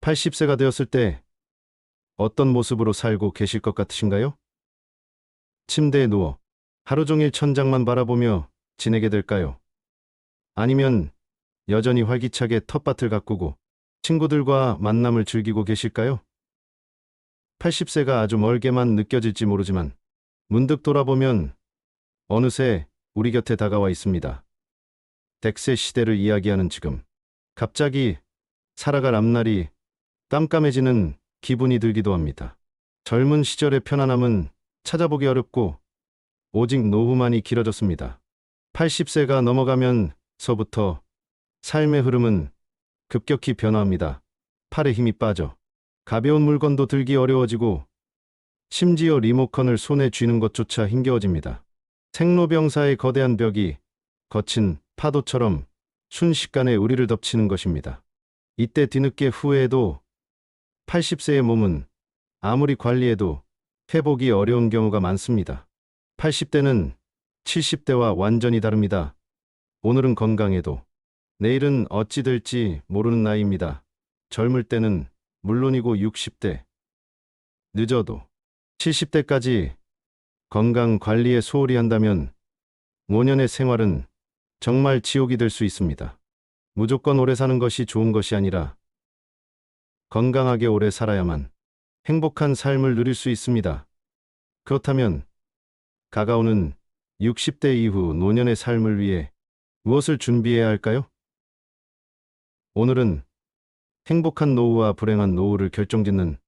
80세가 되었을 때 어떤 모습으로 살고 계실 것 같으신가요? 침대에 누워 하루 종일 천장만 바라보며 지내게 될까요? 아니면 여전히 활기차게 텃밭을 가꾸고 친구들과 만남을 즐기고 계실까요? 80세가 아주 멀게만 느껴질지 모르지만 문득 돌아보면 어느새 우리 곁에 다가와 있습니다. 100세 시대를 이야기하는 지금, 갑자기 살아갈 앞날이 깜깜해지는 기분이 들기도 합니다. 젊은 시절의 편안함은 찾아보기 어렵고 오직 노후만이 길어졌습니다. 80세가 넘어가면서부터 삶의 흐름은 급격히 변화합니다. 팔에 힘이 빠져 가벼운 물건도 들기 어려워지고 심지어 리모컨을 손에 쥐는 것조차 힘겨워집니다. 생로병사의 거대한 벽이 거친 파도처럼 순식간에 우리를 덮치는 것입니다. 이때 뒤늦게 후회해도 80세의 몸은 아무리 관리해도 회복이 어려운 경우가 많습니다. 80대는 70대와 완전히 다릅니다. 오늘은 건강해도 내일은 어찌 될지 모르는 나이입니다. 젊을 때는 물론이고 60대, 늦어도 70대까지 건강 관리에 소홀히 한다면 5년의 생활은 정말 지옥이 될 수 있습니다. 무조건 오래 사는 것이 좋은 것이 아니라 건강하게 오래 살아야만 행복한 삶을 누릴 수 있습니다. 그렇다면 다가오는 60대 이후 노년의 삶을 위해 무엇을 준비해야 할까요? 오늘은 행복한 노후와 불행한 노후를 결정짓는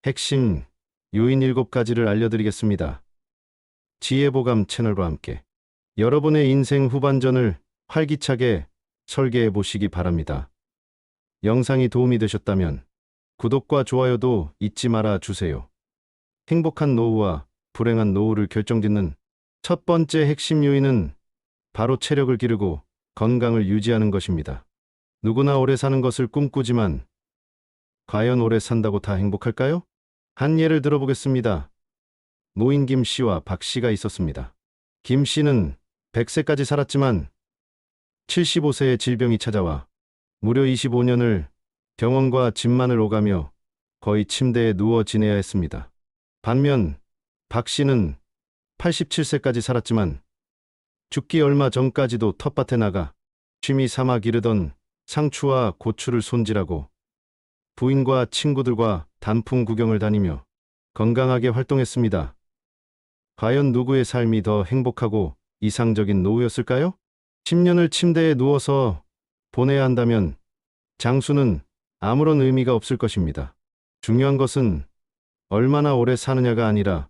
핵심 요인 7가지를 알려드리겠습니다. 지혜보감 채널과 함께 여러분의 인생 후반전을 활기차게 설계해 보시기 바랍니다. 영상이 도움이 되셨다면 구독과 좋아요도 잊지 말아 주세요. 행복한 노후와 불행한 노후를 결정짓는 첫 번째 핵심 요인은 바로 체력을 기르고 건강을 유지하는 것입니다. 누구나 오래 사는 것을 꿈꾸지만 과연 오래 산다고 다 행복할까요? 한 예를 들어보겠습니다. 노인 김 씨와 박 씨가 있었습니다. 김 씨는 100세까지 살았지만 75세의 질병이 찾아와 무려 25년을 병원과 집만을 오가며 거의 침대에 누워 지내야 했습니다. 반면 박 씨는 87세까지 살았지만 죽기 얼마 전까지도 텃밭에 나가 취미 삼아 기르던 상추와 고추를 손질하고 부인과 친구들과 단풍 구경을 다니며 건강하게 활동했습니다. 과연 누구의 삶이 더 행복하고 이상적인 노후였을까요? 10년을 침대에 누워서 보내야 한다면 장수는 아무런 의미가 없을 것입니다. 중요한 것은 얼마나 오래 사느냐가 아니라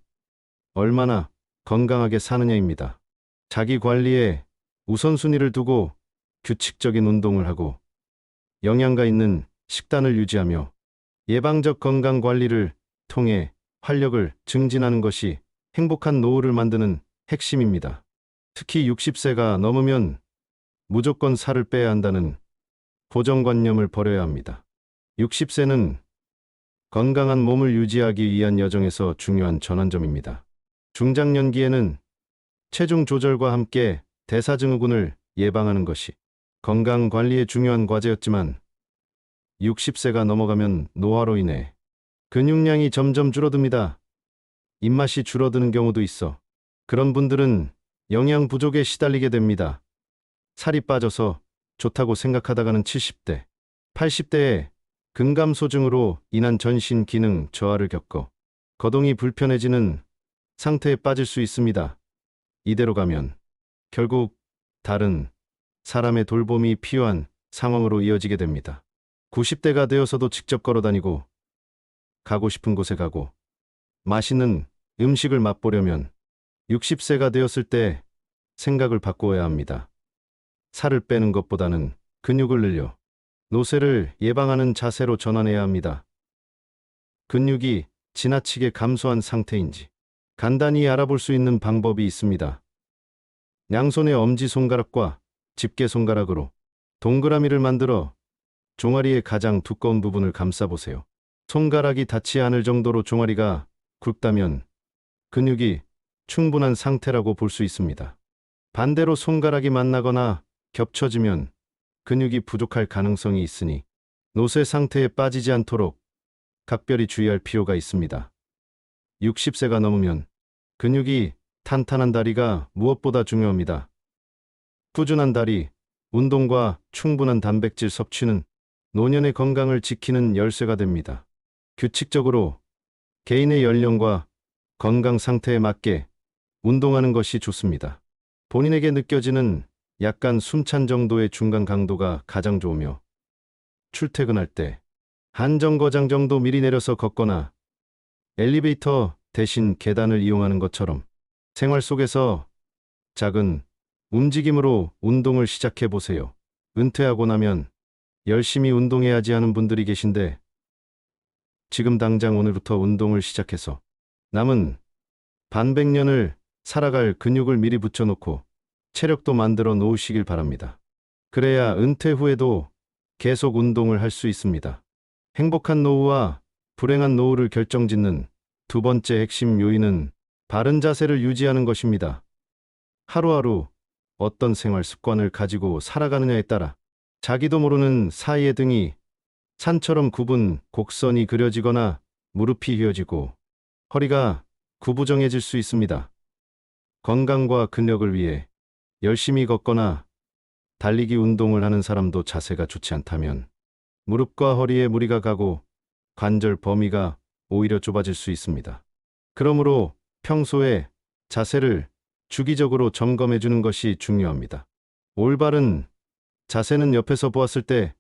얼마나 건강하게 사느냐입니다. 자기 관리에 우선순위를 두고 규칙적인 운동을 하고 영양가 있는 식단을 유지하며 예방적 건강 관리를 통해 활력을 증진하는 것이 행복한 노후를 만드는 핵심입니다. 특히 60세가 넘으면 무조건 살을 빼야 한다는 고정관념을 버려야 합니다. 60세는 건강한 몸을 유지하기 위한 여정에서 중요한 전환점입니다. 중장년기에는 체중 조절과 함께 대사증후군을 예방하는 것이 건강 관리의 중요한 과제였지만 60세가 넘어가면 노화로 인해 근육량이 점점 줄어듭니다. 입맛이 줄어드는 경우도 있어 그런 분들은 영양 부족에 시달리게 됩니다. 살이 빠져서 좋다고 생각하다가는 70대, 80대에 근감소증으로 인한 전신 기능 저하를 겪어 거동이 불편해지는 상태에 빠질 수 있습니다. 이대로 가면 결국 다른 사람의 돌봄이 필요한 상황으로 이어지게 됩니다. 90대가 되어서도 직접 걸어다니고 가고 싶은 곳에 가고 맛있는 음식을 맛보려면 60세가 되었을 때 생각을 바꾸어야 합니다. 살을 빼는 것보다는 근육을 늘려 노쇠를 예방하는 자세로 전환해야 합니다. 근육이 지나치게 감소한 상태인지 간단히 알아볼 수 있는 방법이 있습니다. 양손의 엄지손가락과 집게손가락으로 동그라미를 만들어 종아리의 가장 두꺼운 부분을 감싸보세요. 손가락이 닿지 않을 정도로 종아리가 굵다면 근육이 충분한 상태라고 볼 수 있습니다. 반대로 손가락이 만나거나 겹쳐지면 근육이 부족할 가능성이 있으니 노쇠 상태에 빠지지 않도록 각별히 주의할 필요가 있습니다. 60세가 넘으면 근육이 탄탄한 다리가 무엇보다 중요합니다. 꾸준한 다리, 운동과 충분한 단백질 섭취는 노년의 건강을 지키는 열쇠가 됩니다. 규칙적으로 개인의 연령과 건강 상태에 맞게 운동하는 것이 좋습니다. 본인에게 느껴지는 약간 숨찬 정도의 중간 강도가 가장 좋으며, 출퇴근할 때 한 정거장 정도 미리 내려서 걷거나 엘리베이터 대신 계단을 이용하는 것처럼 생활 속에서 작은 움직임으로 운동을 시작해 보세요. 은퇴하고 나면 열심히 운동해야지 하는 분들이 계신데, 지금 당장 오늘부터 운동을 시작해서 남은 반백년을 살아갈 근육을 미리 붙여놓고 체력도 만들어 놓으시길 바랍니다. 그래야 은퇴 후에도 계속 운동을 할 수 있습니다. 행복한 노후와 불행한 노후를 결정짓는 두 번째 핵심 요인은 바른 자세를 유지하는 것입니다. 하루하루 어떤 생활 습관을 가지고 살아가느냐에 따라 자기도 모르는 사이에 등이 산처럼 굽은 곡선이 그려지거나 무릎이 휘어지고 허리가 구부정해질 수 있습니다. 건강과 근력을 위해 열심히 걷거나 달리기 운동을 하는 사람도 자세가 좋지 않다면 무릎과 허리에 무리가 가고 관절 범위가 오히려 좁아질 수 있습니다. 그러므로 평소에 자세를 주기적으로 점검해 주는 것이 중요합니다. 올바른 자세는 옆에서 보았을 때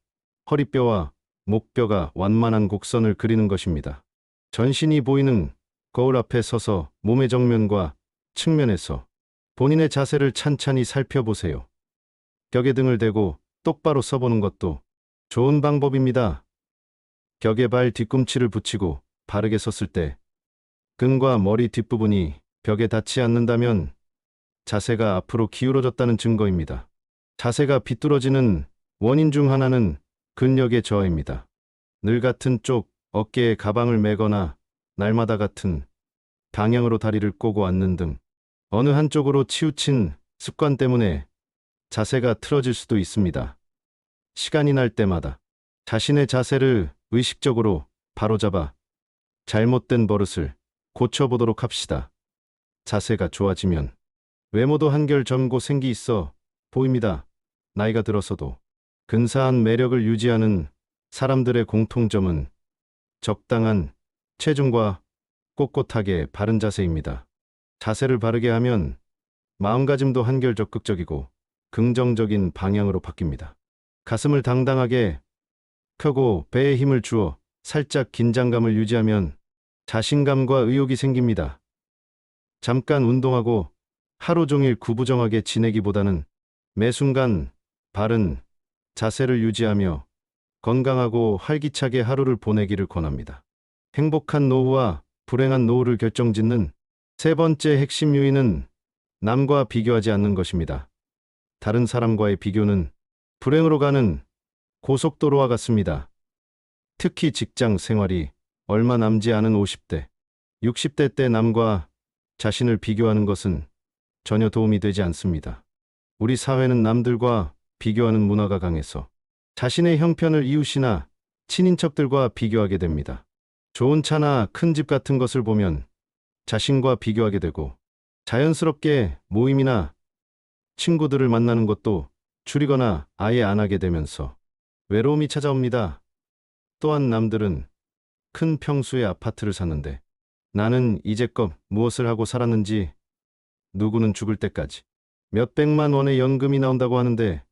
허리뼈와 목뼈가 완만한 곡선을 그리는 것입니다. 전신이 보이는 거울 앞에 서서 몸의 정면과 측면에서 본인의 자세를 찬찬히 살펴보세요. 벽에 등을 대고 똑바로 서보는 것도 좋은 방법입니다. 벽에 발 뒤꿈치를 붙이고 바르게 섰을 때 등과 머리 뒷부분이 벽에 닿지 않는다면 자세가 앞으로 기울어졌다는 증거입니다. 자세가 비뚤어지는 원인 중 하나는 근력의 저하입니다. 늘 같은 쪽 어깨에 가방을 메거나 날마다 같은 방향으로 다리를 꼬고 앉는 등 어느 한쪽으로 치우친 습관 때문에 자세가 틀어질 수도 있습니다. 시간이 날 때마다 자신의 자세를 의식적으로 바로잡아 잘못된 버릇을 고쳐보도록 합시다. 자세가 좋아지면 외모도 한결 젊고 생기 있어 보입니다. 나이가 들어서도 근사한 매력을 유지하는 사람들의 공통점은 적당한 체중과 꼿꼿하게 바른 자세입니다. 자세를 바르게 하면 마음가짐도 한결 적극적이고 긍정적인 방향으로 바뀝니다. 가슴을 당당하게 펴고 배에 힘을 주어 살짝 긴장감을 유지하면 자신감과 의욕이 생깁니다. 잠깐 운동하고 하루 종일 구부정하게 지내기보다는 매 순간 바른 자세를 유지하며 건강하고 활기차게 하루를 보내기를 권합니다. 행복한 노후와 불행한 노후를 결정짓는 세 번째 핵심 요인은 남과 비교하지 않는 것입니다. 다른 사람과의 비교는 불행으로 가는 고속도로와 같습니다. 특히 직장 생활이 얼마 남지 않은 50대, 60대 때 남과 자신을 비교하는 것은 전혀 도움이 되지 않습니다. 우리 사회는 남들과 비교하는 문화가 강해서 자신의 형편을 이웃이나 친인척들과 비교하게 됩니다. 좋은 차나 큰 집 같은 것을 보면 자신과 비교하게 되고, 자연스럽게 모임이나 친구들을 만나는 것도 줄이거나 아예 안 하게 되면서 외로움이 찾아옵니다. 또한 남들은 큰 평수의 아파트를 샀는데 나는 이제껏 무엇을 하고 살았는지, 누구는 죽을 때까지 몇백만 원의 연금이 나온다고 하는데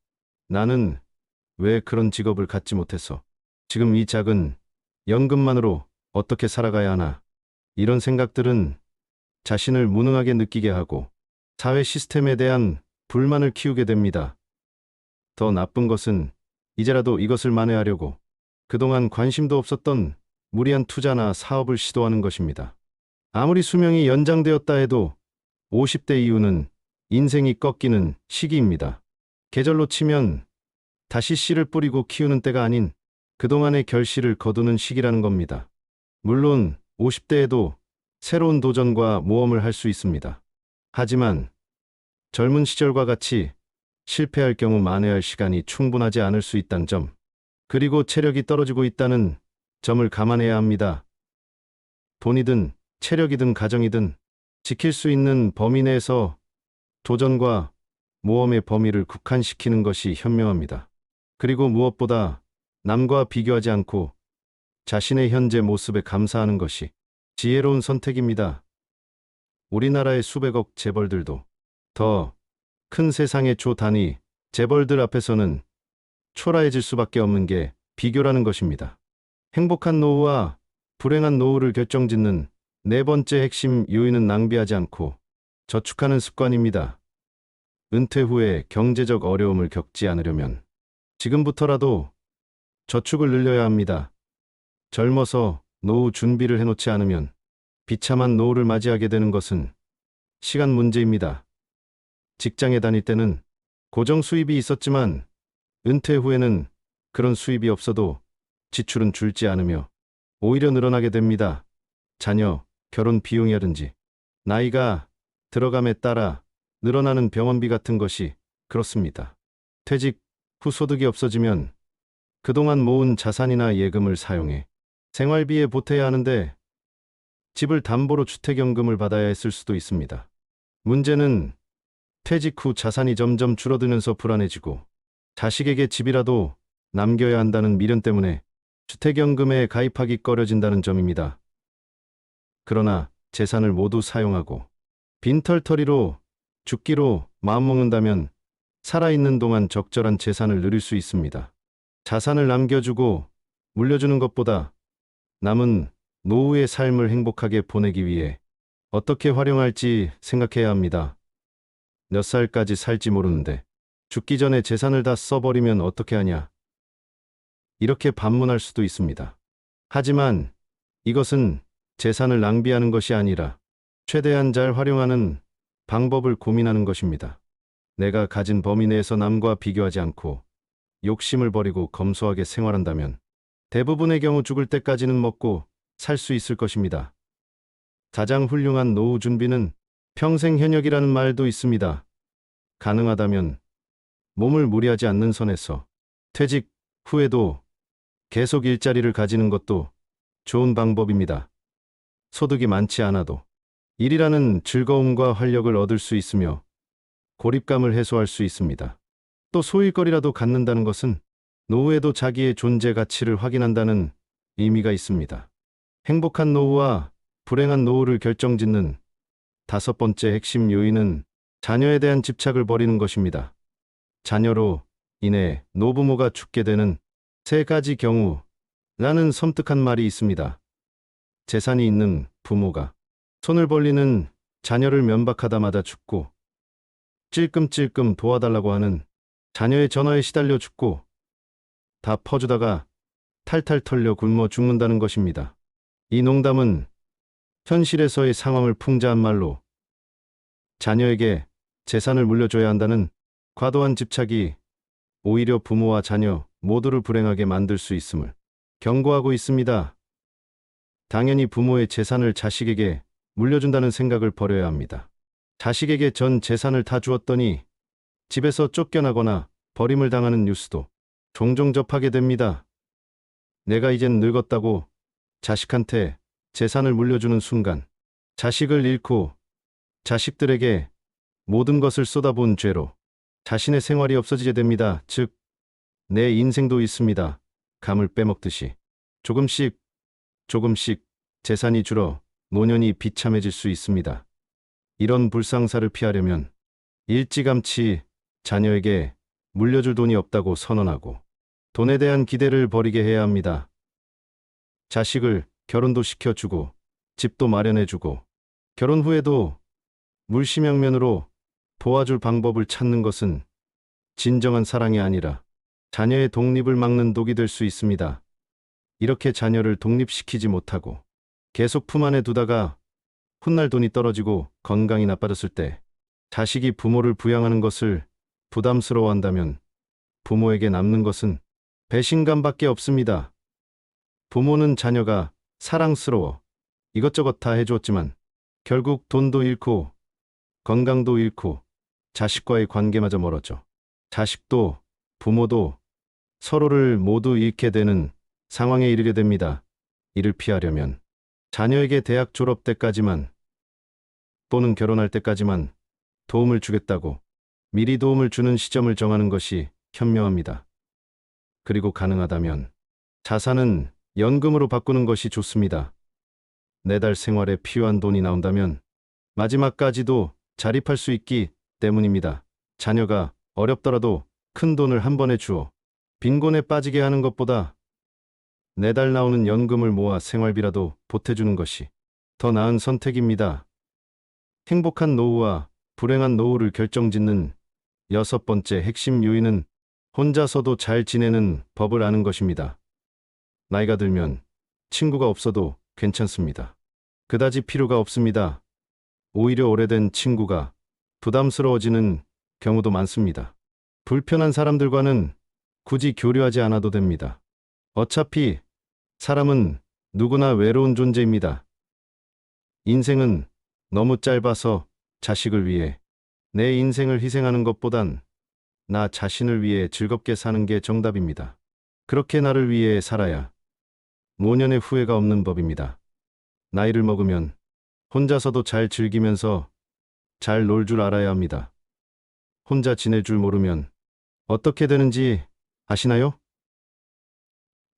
나는 왜 그런 직업을 갖지 못해서 지금 이 작은 연금만으로 어떻게 살아가야 하나, 이런 생각들은 자신을 무능하게 느끼게 하고 사회 시스템에 대한 불만을 키우게 됩니다. 더 나쁜 것은 이제라도 이것을 만회하려고 그동안 관심도 없었던 무리한 투자나 사업을 시도하는 것입니다. 아무리 수명이 연장되었다 해도 50대 이후는 인생이 꺾이는 시기입니다. 계절로 치면 다시 씨를 뿌리고 키우는 때가 아닌 그동안의 결실을 거두는 시기라는 겁니다. 물론 50대에도 새로운 도전과 모험을 할 수 있습니다. 하지만 젊은 시절과 같이 실패할 경우 만회할 시간이 충분하지 않을 수 있다는 점 그리고 체력이 떨어지고 있다는 점을 감안해야 합니다. 돈이든 체력이든 가정이든 지킬 수 있는 범위 내에서 도전과 모험의 범위를 국한시키는 것이 현명합니다. 그리고 무엇보다 남과 비교하지 않고 자신의 현재 모습에 감사하는 것이 지혜로운 선택입니다. 우리나라의 수백억 재벌들도 더 큰 세상의 조 단위 재벌들 앞에서는 초라해질 수밖에 없는 게 비교라는 것입니다. 행복한 노후와 불행한 노후를 결정짓는 네 번째 핵심 요인은 낭비하지 않고 저축하는 습관입니다. 은퇴 후에 경제적 어려움을 겪지 않으려면 지금부터라도 저축을 늘려야 합니다. 젊어서 노후 준비를 해놓지 않으면 비참한 노후를 맞이하게 되는 것은 시간 문제입니다. 직장에 다닐 때는 고정 수입이 있었지만 은퇴 후에는 그런 수입이 없어도 지출은 줄지 않으며 오히려 늘어나게 됩니다. 자녀, 결혼 비용이라든지 나이가 들어감에 따라 늘어나는 병원비 같은 것이 그렇습니다. 퇴직 후 소득이 없어지면 그동안 모은 자산이나 예금을 사용해 생활비에 보태야 하는데 집을 담보로 주택연금을 받아야 했을 수도 있습니다. 문제는 퇴직 후 자산이 점점 줄어들면서 불안해지고 자식에게 집이라도 남겨야 한다는 미련 때문에 주택연금에 가입하기 꺼려진다는 점입니다. 그러나 재산을 모두 사용하고 빈털터리로 죽기로 마음먹는다면 살아있는 동안 적절한 재산을 누릴 수 있습니다. 자산을 남겨주고 물려주는 것보다 남은 노후의 삶을 행복하게 보내기 위해 어떻게 활용할지 생각해야 합니다. 몇 살까지 살지 모르는데 죽기 전에 재산을 다 써버리면 어떻게 하냐? 이렇게 반문할 수도 있습니다. 하지만 이것은 재산을 낭비하는 것이 아니라 최대한 잘 활용하는 방법을 고민하는 것입니다. 내가 가진 범위 내에서 남과 비교하지 않고 욕심을 버리고 검소하게 생활한다면 대부분의 경우 죽을 때까지는 먹고 살 수 있을 것입니다. 가장 훌륭한 노후 준비는 평생 현역이라는 말도 있습니다. 가능하다면 몸을 무리하지 않는 선에서 퇴직 후에도 계속 일자리를 가지는 것도 좋은 방법입니다. 소득이 많지 않아도 일이라는 즐거움과 활력을 얻을 수 있으며 고립감을 해소할 수 있습니다. 또 소일거리라도 갖는다는 것은 노후에도 자기의 존재 가치를 확인한다는 의미가 있습니다. 행복한 노후와 불행한 노후를 결정짓는 다섯 번째 핵심 요인은 자녀에 대한 집착을 버리는 것입니다. 자녀로 인해 노부모가 죽게 되는 세 가지 경우라는 섬뜩한 말이 있습니다. 재산이 있는 부모가 손을 벌리는 자녀를 면박하다마다 죽고, 찔끔찔끔 도와달라고 하는 자녀의 전화에 시달려 죽고, 다 퍼주다가 탈탈 털려 굶어 죽는다는 것입니다. 이 농담은 현실에서의 상황을 풍자한 말로 자녀에게 재산을 물려줘야 한다는 과도한 집착이 오히려 부모와 자녀 모두를 불행하게 만들 수 있음을 경고하고 있습니다. 당연히 부모의 재산을 자식에게 물려준다는 생각을 버려야 합니다. 자식에게 전 재산을 다 주었더니 집에서 쫓겨나거나 버림을 당하는 뉴스도 종종 접하게 됩니다. 내가 이젠 늙었다고 자식한테 재산을 물려주는 순간 자식을 잃고 자식들에게 모든 것을 쏟아부은 죄로 자신의 생활이 없어지게 됩니다. 즉, 내 인생도 있습니다. 감을 빼먹듯이 조금씩 재산이 줄어 노년이 비참해질 수 있습니다. 이런 불상사를 피하려면 일찌감치 자녀에게 물려줄 돈이 없다고 선언하고 돈에 대한 기대를 버리게 해야 합니다. 자식을 결혼도 시켜주고 집도 마련해주고 결혼 후에도 물심양면으로 도와줄 방법을 찾는 것은 진정한 사랑이 아니라 자녀의 독립을 막는 독이 될 수 있습니다. 이렇게 자녀를 독립시키지 못하고 계속 품 안에 두다가 훗날 돈이 떨어지고 건강이 나빠졌을 때 자식이 부모를 부양하는 것을 부담스러워한다면 부모에게 남는 것은 배신감밖에 없습니다. 부모는 자녀가 사랑스러워 이것저것 다 해주었지만 결국 돈도 잃고 건강도 잃고 자식과의 관계마저 멀어져 자식도 부모도 서로를 모두 잃게 되는 상황에 이르게 됩니다. 이를 피하려면 자녀에게 대학 졸업 때까지만 또는 결혼할 때까지만 도움을 주겠다고 미리 도움을 주는 시점을 정하는 것이 현명합니다. 그리고 가능하다면 자산은 연금으로 바꾸는 것이 좋습니다. 내달 생활에 필요한 돈이 나온다면 마지막까지도 자립할 수 있기 때문입니다. 자녀가 어렵더라도 큰 돈을 한 번에 주어 빈곤에 빠지게 하는 것보다 내달 나오는 연금을 모아 생활비라도 보태주는 것이 더 나은 선택입니다. 행복한 노후와 불행한 노후를 결정짓는 6번째 핵심 요인은 혼자서도 잘 지내는 법을 아는 것입니다. 나이가 들면 친구가 없어도 괜찮습니다. 그다지 필요가 없습니다. 오히려 오래된 친구가 부담스러워지는 경우도 많습니다. 불편한 사람들과는 굳이 교류하지 않아도 됩니다. 어차피 사람은 누구나 외로운 존재입니다. 인생은 너무 짧아서 자식을 위해 내 인생을 희생하는 것보단 나 자신을 위해 즐겁게 사는 게 정답입니다. 그렇게 나를 위해 살아야 노년의 후회가 없는 법입니다. 나이를 먹으면 혼자서도 잘 즐기면서 잘 놀 줄 알아야 합니다. 혼자 지낼 줄 모르면 어떻게 되는지 아시나요?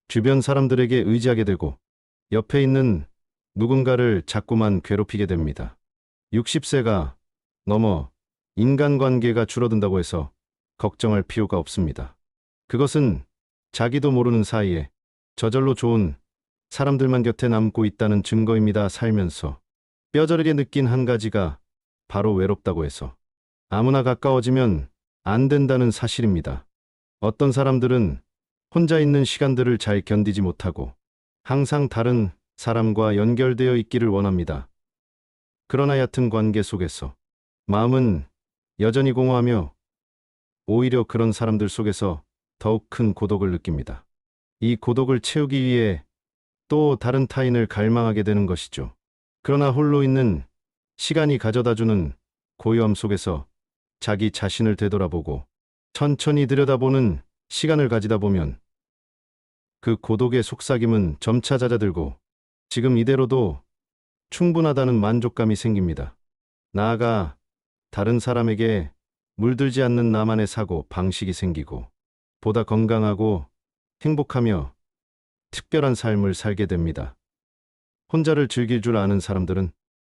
주변 사람들에게 의지하게 되고 옆에 있는 누군가를 자꾸만 괴롭히게 됩니다. 60세가 넘어 인간관계가 줄어든다고 해서 걱정할 필요가 없습니다. 그것은 자기도 모르는 사이에 저절로 좋은 사람들만 곁에 남고 있다는 증거입니다. 살면서 뼈저리게 느낀 한 가지가 바로 외롭다고 해서 아무나 가까워지면 안 된다는 사실입니다. 어떤 사람들은 혼자 있는 시간들을 잘 견디지 못하고 항상 다른 사람과 연결되어 있기를 원합니다. 그러나 얕은 관계 속에서 마음은 여전히 공허하며 오히려 그런 사람들 속에서 더욱 큰 고독을 느낍니다. 이 고독을 채우기 위해 또 다른 타인을 갈망하게 되는 것이죠. 그러나 홀로 있는 시간이 가져다주는 고요함 속에서 자기 자신을 되돌아보고 천천히 들여다보는 시간을 가지다 보면 그 고독의 속삭임은 점차 잦아들고 지금 이대로도 충분하다는 만족감이 생깁니다. 나아가 다른 사람에게 물들지 않는 나만의 사고 방식이 생기고 보다 건강하고 행복하며 특별한 삶을 살게 됩니다. 혼자를 즐길 줄 아는 사람들은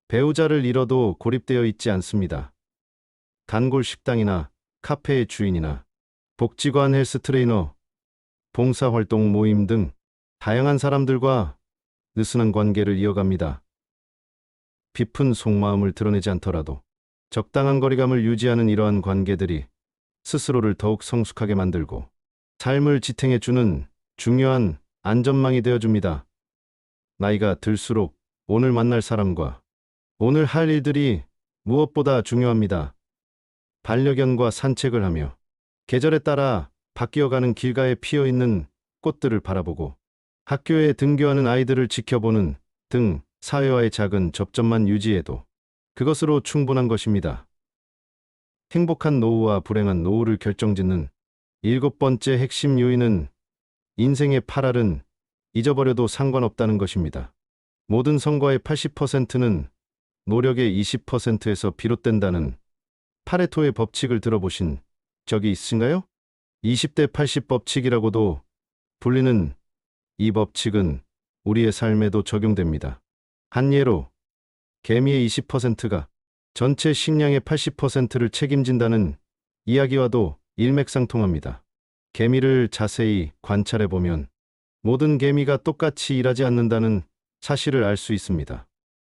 배우자를 잃어도 고립되어 있지 않습니다. 단골 식당이나 카페의 주인이나 복지관 헬스 트레이너, 봉사활동 모임 등 다양한 사람들과 느슨한 관계를 이어갑니다. 깊은 속마음을 드러내지 않더라도 적당한 거리감을 유지하는 이러한 관계들이 스스로를 더욱 성숙하게 만들고 삶을 지탱해주는 중요한 안전망이 되어줍니다. 나이가 들수록 오늘 만날 사람과 오늘 할 일들이 무엇보다 중요합니다. 반려견과 산책을 하며 계절에 따라 바뀌어가는 길가에 피어있는 꽃들을 바라보고 학교에 등교하는 아이들을 지켜보는 등 사회와의 작은 접점만 유지해도 그것으로 충분한 것입니다. 행복한 노후와 불행한 노후를 결정짓는 7번째 핵심 요인은 인생의 8알은 잊어버려도 상관없다는 것입니다. 모든 성과의 80%는 노력의 20%에서 비롯된다는 파레토의 법칙을 들어보신 적이 있으신가요? 20대 80 법칙이라고도 불리는 이 법칙은 우리의 삶에도 적용됩니다. 한 예로 개미의 20%가 전체 식량의 80%를 책임진다는 이야기와도 일맥상통합니다. 개미를 자세히 관찰해 보면 모든 개미가 똑같이 일하지 않는다는 사실을 알 수 있습니다.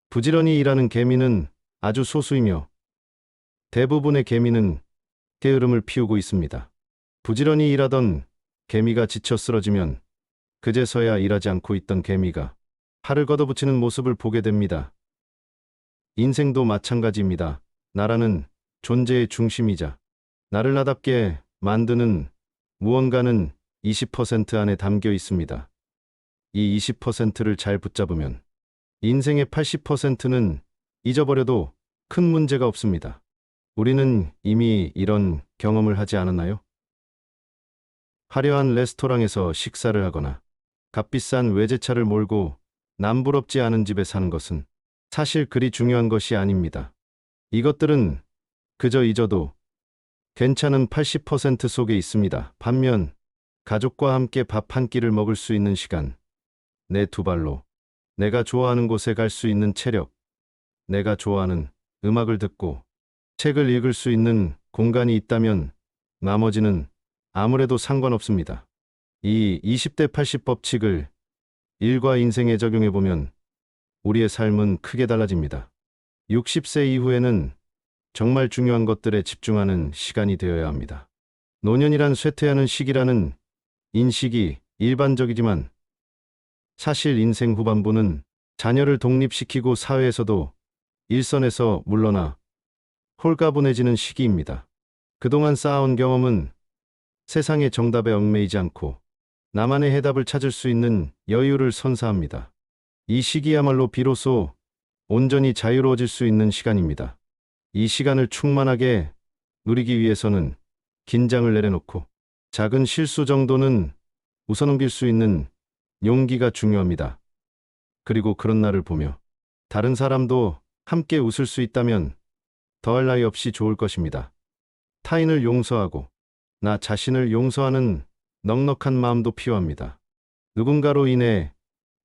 부지런히 일하는 개미는 아주 소수이며 대부분의 개미는 게으름을 피우고 있습니다. 부지런히 일하던 개미가 지쳐 쓰러지면 그제서야 일하지 않고 있던 개미가 팔을 걷어붙이는 모습을 보게 됩니다. 인생도 마찬가지입니다. 나라는 존재의 중심이자 나를 나답게 만드는 무언가는 20% 안에 담겨 있습니다. 이 20%를 잘 붙잡으면 인생의 80%는 잊어버려도 큰 문제가 없습니다. 우리는 이미 이런 경험을 하지 않았나요? 화려한 레스토랑에서 식사를 하거나 값비싼 외제차를 몰고 남부럽지 않은 집에 사는 것은 사실 그리 중요한 것이 아닙니다. 이것들은 그저 잊어도 괜찮은 80% 속에 있습니다. 반면 가족과 함께 밥 한 끼를 먹을 수 있는 시간, 내 두 발로 내가 좋아하는 곳에 갈 수 있는 체력, 내가 좋아하는 음악을 듣고 책을 읽을 수 있는 공간이 있다면 나머지는 아무래도 상관없습니다. 이 20대 80 법칙을 일과 인생에 적용해 보면 우리의 삶은 크게 달라집니다. 60세 이후에는 정말 중요한 것들에 집중하는 시간이 되어야 합니다. 노년이란 쇠퇴하는 시기라는 인식이 일반적이지만 사실 인생 후반부는 자녀를 독립시키고 사회에서도 일선에서 물러나 홀가분해지는 시기입니다. 그동안 쌓아온 경험은 세상의 정답에 얽매이지 않고 나만의 해답을 찾을 수 있는 여유를 선사합니다. 이 시기야말로 비로소 온전히 자유로워질 수 있는 시간입니다. 이 시간을 충만하게 누리기 위해서는 긴장을 내려놓고 작은 실수 정도는 웃어넘길 수 있는 용기가 중요합니다. 그리고 그런 날을 보며 다른 사람도 함께 웃을 수 있다면 더할 나위 없이 좋을 것입니다. 타인을 용서하고 나 자신을 용서하는 넉넉한 마음도 필요합니다. 누군가로 인해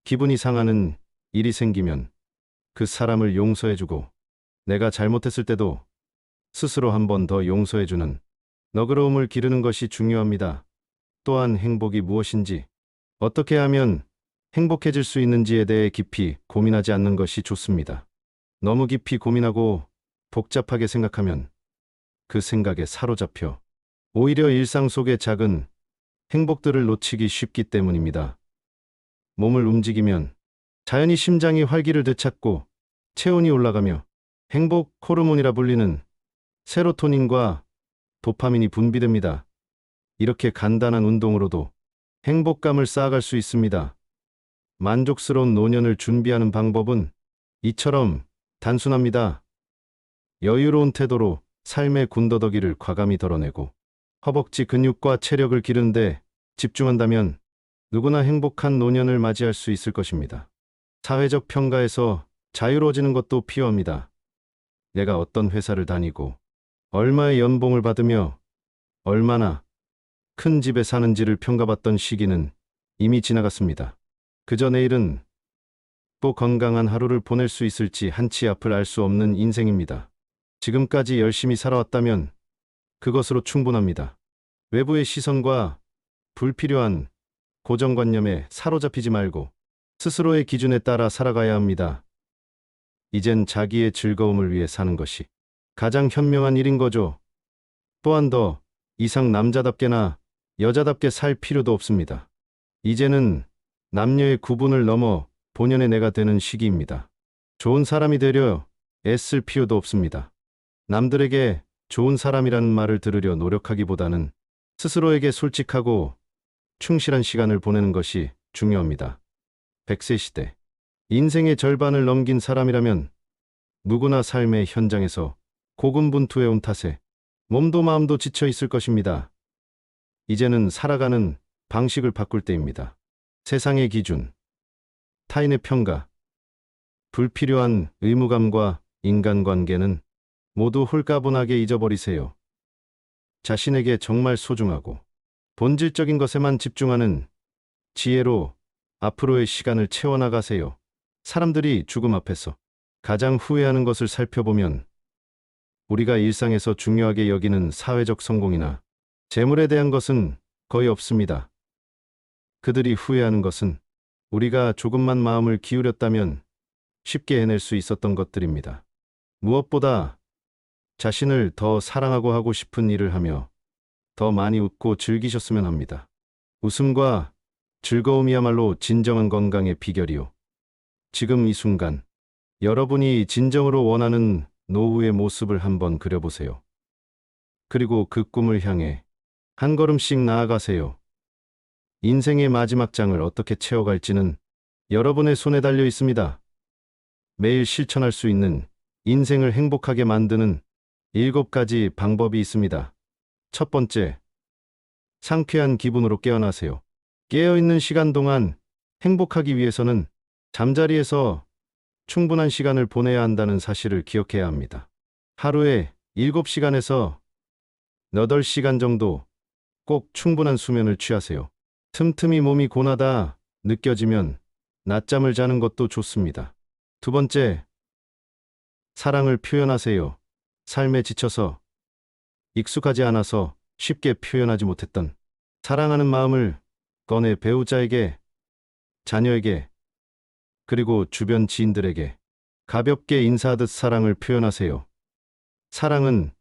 기분이 상하는 일이 생기면 그 사람을 용서해주고 내가 잘못했을 때도 스스로 한 번 더 용서해주는 너그러움을 기르는 것이 중요합니다. 또한 행복이 무엇인지, 어떻게 하면 행복해질 수 있는지에 대해 깊이 고민하지 않는 것이 좋습니다. 너무 깊이 고민하고 복잡하게 생각하면 그 생각에 사로잡혀 오히려 일상 속의 작은 행복들을 놓치기 쉽기 때문입니다. 몸을 움직이면 자연히 심장이 활기를 되찾고 체온이 올라가며 행복 호르몬이라 불리는 세로토닌과 도파민이 분비됩니다. 이렇게 간단한 운동으로도 행복감을 쌓아갈 수 있습니다. 만족스러운 노년을 준비하는 방법은 이처럼 단순합니다. 여유로운 태도로 삶의 군더더기를 과감히 덜어내고 허벅지 근육과 체력을 기르는 데 집중한다면 누구나 행복한 노년을 맞이할 수 있을 것입니다. 사회적 평가에서 자유로워지는 것도 필요합니다. 내가 어떤 회사를 다니고 얼마의 연봉을 받으며 얼마나 큰 집에 사는지를 평가받던 시기는 이미 지나갔습니다. 그저 내일은 또 건강한 하루를 보낼 수 있을지 한치 앞을 알 수 없는 인생입니다. 지금까지 열심히 살아왔다면 그것으로 충분합니다. 외부의 시선과 불필요한 고정관념에 사로잡히지 말고 스스로의 기준에 따라 살아가야 합니다. 이젠 자기의 즐거움을 위해 사는 것이 가장 현명한 일인 거죠. 또한 더 이상 남자답게나 여자답게 살 필요도 없습니다. 이제는 남녀의 구분을 넘어 본연의 내가 되는 시기입니다. 좋은 사람이 되려 애쓸 필요도 없습니다. 남들에게 좋은 사람이라는 말을 들으려 노력하기보다는 스스로에게 솔직하고 충실한 시간을 보내는 것이 중요합니다. 100세 시대. 인생의 절반을 넘긴 사람이라면 누구나 삶의 현장에서 고군분투해 온 탓에 몸도 마음도 지쳐 있을 것입니다. 이제는 살아가는 방식을 바꿀 때입니다. 세상의 기준, 타인의 평가, 불필요한 의무감과 인간관계는 모두 홀가분하게 잊어버리세요. 자신에게 정말 소중하고 본질적인 것에만 집중하는 지혜로 앞으로의 시간을 채워나가세요. 사람들이 죽음 앞에서 가장 후회하는 것을 살펴보면 우리가 일상에서 중요하게 여기는 사회적 성공이나 재물에 대한 것은 거의 없습니다. 그들이 후회하는 것은 우리가 조금만 마음을 기울였다면 쉽게 해낼 수 있었던 것들입니다. 무엇보다 자신을 더 사랑하고 하고 싶은 일을 하며 더 많이 웃고 즐기셨으면 합니다. 웃음과 즐거움이야말로 진정한 건강의 비결이요. 지금 이 순간 여러분이 진정으로 원하는 노후의 모습을 한번 그려보세요. 그리고 그 꿈을 향해 한 걸음씩 나아가세요. 인생의 마지막 장을 어떻게 채워갈지는 여러분의 손에 달려 있습니다. 매일 실천할 수 있는 인생을 행복하게 만드는 7가지 방법이 있습니다. 첫 번째, 상쾌한 기분으로 깨어나세요. 깨어있는 시간 동안 행복하기 위해서는 잠자리에서 충분한 시간을 보내야 한다는 사실을 기억해야 합니다. 하루에 7시간에서 8시간 정도 꼭 충분한 수면을 취하세요. 틈틈이 몸이 고나다 느껴지면 낮잠을 자는 것도 좋습니다. 두 번째, 사랑을 표현하세요. 삶에 지쳐서 익숙하지 않아서 쉽게 표현하지 못했던 사랑하는 마음을 꺼내 배우자에게, 자녀에게, 그리고 주변 지인들에게 가볍게 인사하듯 사랑을 표현하세요. 사랑은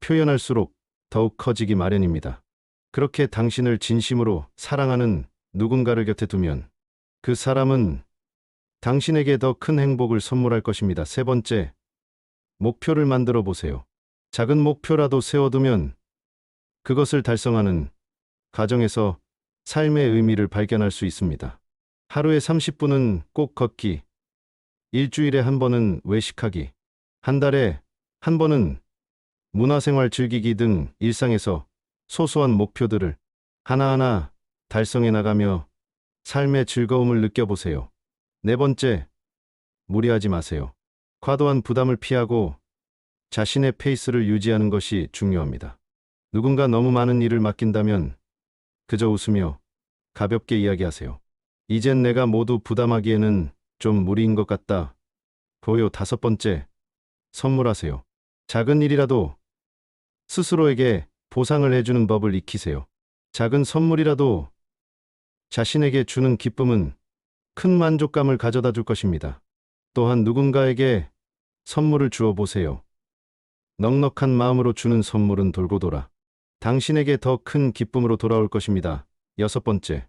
표현할수록 더욱 커지기 마련입니다. 그렇게 당신을 진심으로 사랑하는 누군가를 곁에 두면 그 사람은 당신에게 더 큰 행복을 선물할 것입니다. 세 번째, 목표를 만들어 보세요. 작은 목표라도 세워두면 그것을 달성하는 과정에서 삶의 의미를 발견할 수 있습니다. 하루에 30분은 꼭 걷기, 일주일에 한 번은 외식하기, 한 달에 한 번은 문화생활 즐기기 등 일상에서 소소한 목표들을 하나하나 달성해 나가며 삶의 즐거움을 느껴보세요. 네 번째, 무리하지 마세요. 과도한 부담을 피하고 자신의 페이스를 유지하는 것이 중요합니다. 누군가 너무 많은 일을 맡긴다면 그저 웃으며 가볍게 이야기하세요. 이젠 내가 모두 부담하기에는 좀 무리인 것 같다 보여. 다섯 번째, 선물하세요. 작은 일이라도 스스로에게 보상을 해주는 법을 익히세요. 작은 선물이라도 자신에게 주는 기쁨은 큰 만족감을 가져다 줄 것입니다. 또한 누군가에게 선물을 주어 보세요. 넉넉한 마음으로 주는 선물은 돌고 돌아 당신에게 더 큰 기쁨으로 돌아올 것입니다. 여섯 번째,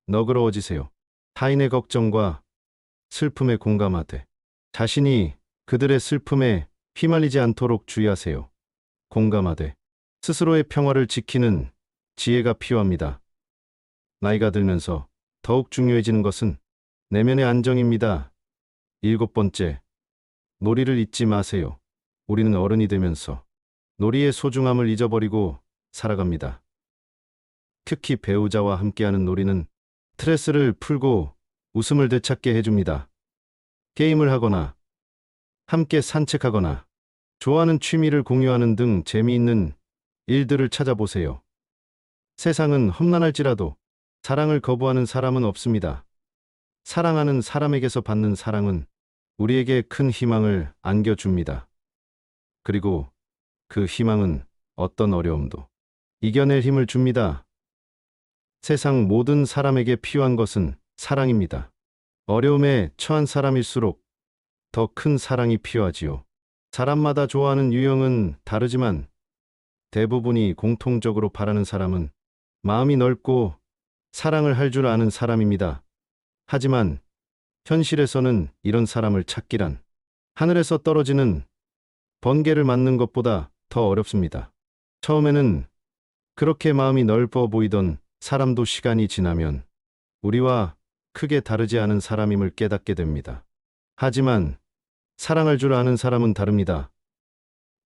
너그러워지세요. 타인의 걱정과 슬픔에 공감하되 자신이 그들의 슬픔에 휘말리지 않도록 주의하세요. 공감하되 스스로의 평화를 지키는 지혜가 필요합니다. 나이가 들면서 더욱 중요해지는 것은 내면의 안정입니다. 일곱 번째, 놀이를 잊지 마세요. 우리는 어른이 되면서 놀이의 소중함을 잊어버리고 살아갑니다. 특히 배우자와 함께하는 놀이는 스트레스를 풀고 웃음을 되찾게 해줍니다. 게임을 하거나 함께 산책하거나 좋아하는 취미를 공유하는 등 재미있는 일들을 찾아보세요. 세상은 험난할지라도 사랑을 거부하는 사람은 없습니다. 사랑하는 사람에게서 받는 사랑은 우리에게 큰 희망을 안겨줍니다. 그리고 그 희망은 어떤 어려움도 이겨낼 힘을 줍니다. 세상 모든 사람에게 필요한 것은 사랑입니다. 어려움에 처한 사람일수록 더 큰 사랑이 필요하지요. 사람마다 좋아하는 유형은 다르지만 대부분이 공통적으로 바라는 사람은 마음이 넓고 사랑을 할 줄 아는 사람입니다. 하지만 현실에서는 이런 사람을 찾기란 하늘에서 떨어지는 번개를 맞는 것보다 더 어렵습니다. 처음에는 그렇게 마음이 넓어 보이던 사람도 시간이 지나면 우리와 크게 다르지 않은 사람임을 깨닫게 됩니다. 하지만 사랑할 줄 아는 사람은 다릅니다.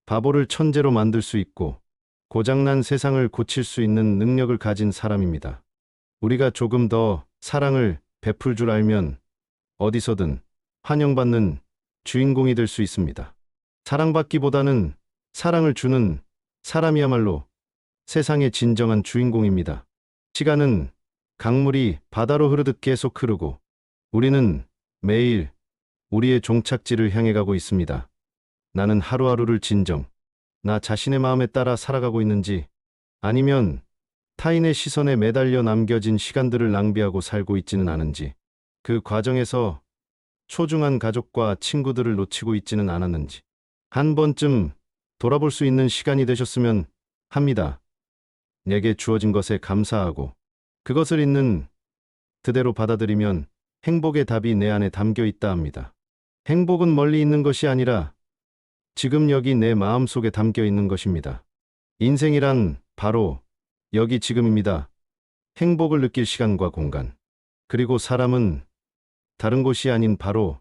바보를 천재로 만들 수 있고 고장난 세상을 고칠 수 있는 능력을 가진 사람입니다. 우리가 조금 더 사랑을 베풀 줄 알면 어디서든 환영받는 주인공이 될 수 있습니다. 사랑받기보다는 사랑을 주는 사람이야말로 세상의 진정한 주인공입니다. 시간은 강물이 바다로 흐르듯 계속 흐르고 우리는 매일 우리의 종착지를 향해 가고 있습니다. 나는 하루하루를 진정 나 자신의 마음에 따라 살아가고 있는지 아니면 타인의 시선에 매달려 남겨진 시간들을 낭비하고 살고 있지는 않은지 그 과정에서 소중한 가족과 친구들을 놓치고 있지는 않았는지 한 번쯤 돌아볼 수 있는 시간이 되셨으면 합니다. 내게 주어진 것에 감사하고 그것을 있는 그대로 받아들이면 행복의 답이 내 안에 담겨 있다 합니다. 행복은 멀리 있는 것이 아니라 지금 여기 내 마음속에 담겨 있는 것입니다. 인생이란 바로 여기 지금입니다. 행복을 느낄 시간과 공간, 그리고 사람은 다른 곳이 아닌 바로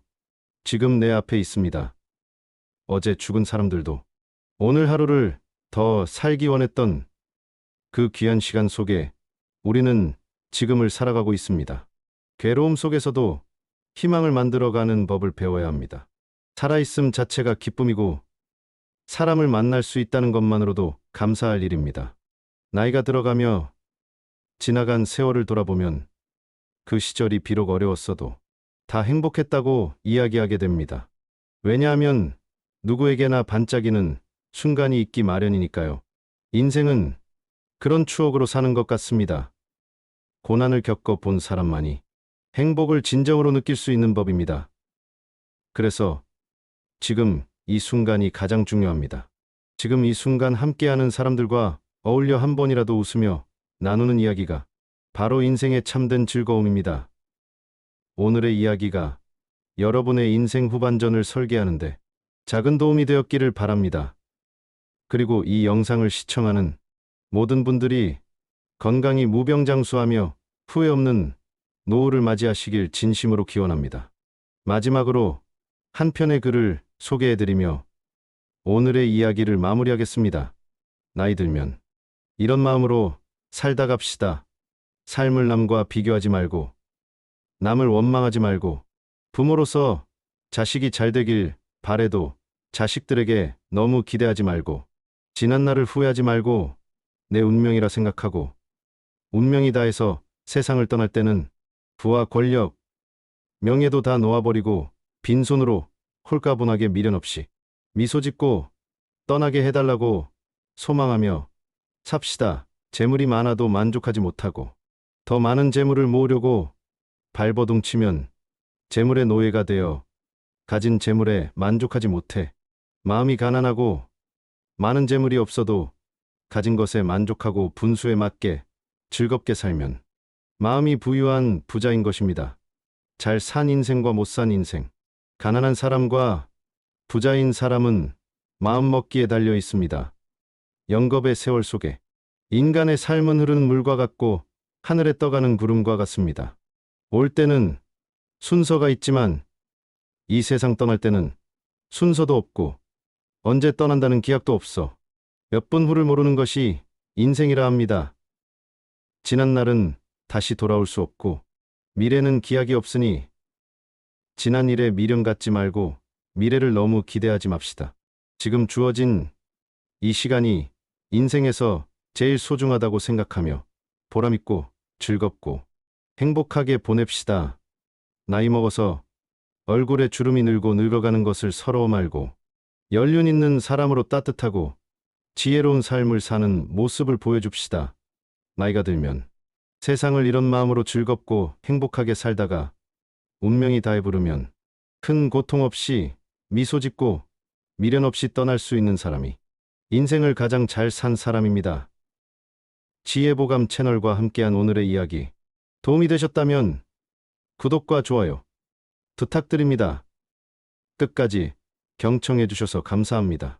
지금 내 앞에 있습니다. 어제 죽은 사람들도 오늘 하루를 더 살기 원했던 그 귀한 시간 속에 우리는 지금을 살아가고 있습니다. 괴로움 속에서도 희망을 만들어가는 법을 배워야 합니다. 살아있음 자체가 기쁨이고 사람을 만날 수 있다는 것만으로도 감사할 일입니다. 나이가 들어가며 지나간 세월을 돌아보면 그 시절이 비록 어려웠어도 다 행복했다고 이야기하게 됩니다. 왜냐하면 누구에게나 반짝이는 순간이 있기 마련이니까요. 인생은 그런 추억으로 사는 것 같습니다. 고난을 겪어 본 사람만이 행복을 진정으로 느낄 수 있는 법입니다. 그래서 지금 이 순간이 가장 중요합니다. 지금 이 순간 함께하는 사람들과 어울려 한 번이라도 웃으며 나누는 이야기가 바로 인생의 참된 즐거움입니다. 오늘의 이야기가 여러분의 인생 후반전을 설계하는데 작은 도움이 되었기를 바랍니다. 그리고 이 영상을 시청하는 모든 분들이 건강히 무병장수하며 후회 없는 노후를 맞이하시길 진심으로 기원합니다. 마지막으로 한 편의 글을 소개해드리며 오늘의 이야기를 마무리하겠습니다. 나이 들면 이런 마음으로 살다 갑시다. 삶을 남과 비교하지 말고 남을 원망하지 말고 부모로서 자식이 잘 되길 바래도 자식들에게 너무 기대하지 말고 지난 날을 후회하지 말고 내 운명이라 생각하고 운명이 다해서 세상을 떠날 때는 부와 권력, 명예도 다 놓아버리고 빈손으로 홀가분하게 미련 없이 미소 짓고 떠나게 해달라고 소망하며 삽시다. 재물이 많아도 만족하지 못하고 더 많은 재물을 모으려고 발버둥 치면 재물의 노예가 되어 가진 재물에 만족하지 못해 마음이 가난하고 많은 재물이 없어도 가진 것에 만족하고 분수에 맞게 즐겁게 살면 마음이 부유한 부자인 것입니다. 잘 산 인생과 못 산 인생, 가난한 사람과 부자인 사람은 마음 먹기에 달려 있습니다. 영겁의 세월 속에 인간의 삶은 흐르는 물과 같고 하늘에 떠가는 구름과 같습니다. 올 때는 순서가 있지만 이 세상 떠날 때는 순서도 없고 언제 떠난다는 기약도 없어. 몇 분 후를 모르는 것이 인생이라 합니다. 지난 날은 다시 돌아올 수 없고 미래는 기약이 없으니 지난 일에 미련 갖지 말고 미래를 너무 기대하지 맙시다. 지금 주어진 이 시간이 인생에서 제일 소중하다고 생각하며 보람있고 즐겁고 행복하게 보냅시다. 나이 먹어서 얼굴에 주름이 늘고 늙어가는 것을 서러워 말고 연륜 있는 사람으로 따뜻하고 지혜로운 삶을 사는 모습을 보여줍시다. 나이가 들면 세상을 이런 마음으로 즐겁고 행복하게 살다가 운명이 다해 부르면 큰 고통 없이 미소 짓고 미련 없이 떠날 수 있는 사람이 인생을 가장 잘 산 사람입니다. 지혜보감 채널과 함께한 오늘의 이야기 도움이 되셨다면 구독과 좋아요 부탁드립니다. 끝까지 경청해 주셔서 감사합니다.